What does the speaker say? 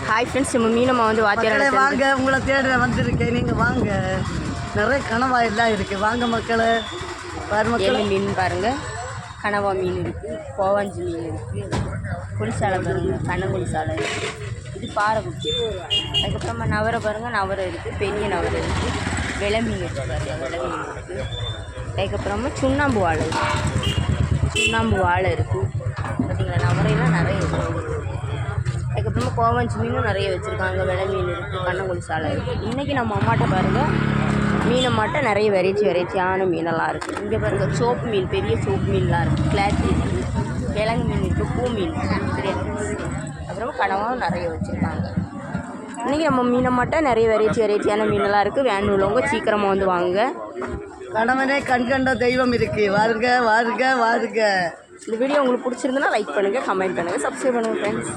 Hi friends, நம்ம மீனம்மா வந்து வாத்தியார் வாங்க, உங்களை தேட வந்திருக்கேன். நீங்கள் வாங்க, நிறைய கனவா எல்லாம் இருக்குது. வாங்க மக்களே, என்ன மீன் பாருங்கள். கனவா மீன் இருக்குது, கோவாஞ்சி மீன் இருக்குது, குளிசாலை பாருங்கள், கண்ணங்குளிசாலை இருக்குது. இது பாறைக்குச்சி. அதுக்கப்புறமா நவரை பாருங்கள், நவரை இருக்குது, பெரிய நவரை இருக்குது. வெலை மீன் இருக்குது பாருங்கள், வெலை மீன் இருக்குது. அதுக்கப்புறமா சுண்ணாம்பு வாழை இருக்குது, சுண்ணாம்பு வாழை இருக்குது. பார்த்தீங்களா, நவரையெல்லாம் நிறைய இருக்குது. அதுக்கப்புறமா கோவாஞ்சி மீனும் நிறைய வச்சுருக்காங்க. வெலை மீன் இருக்குது, கண்ணங்குழி சாலை இருக்குது. இன்றைக்கி நம்ம அம்மாட்ட பாருங்கள், மீன் அம்மாட்ட நிறைய வெரைட்டியான மீனெல்லாம் இருக்குது. இங்கே பாருங்கள், சோப்பு மீன், பெரிய சோப்பு மீன்லாம் இருக்குது, கிளாத்தி இருக்குது, கிழங்கு மீன் இருக்குது, பூ மீன் இருக்குது. அப்புறமா கனவாவும் நிறைய வச்சுருக்காங்க. இன்றைக்கி நம்ம மீன் அம்மாட்ட நிறைய வெரைட்டியான மீனெல்லாம் இருக்குது. வேன் உள்ளவங்க சீக்கிரமாக வந்து வாங்க. கணவனே கண்கண்ட தெய்வம் இருக்குது. வாருங்க வாருங்க வாருங்க. இந்த வீடியோ உங்களுக்கு பிடிச்சிருந்துன்னா லைக் பண்ணுங்கள், கமெண்ட் பண்ணுங்கள், சப்ஸ்கிரைப் பண்ணுங்கள் ஃப்ரெண்ட்ஸ்.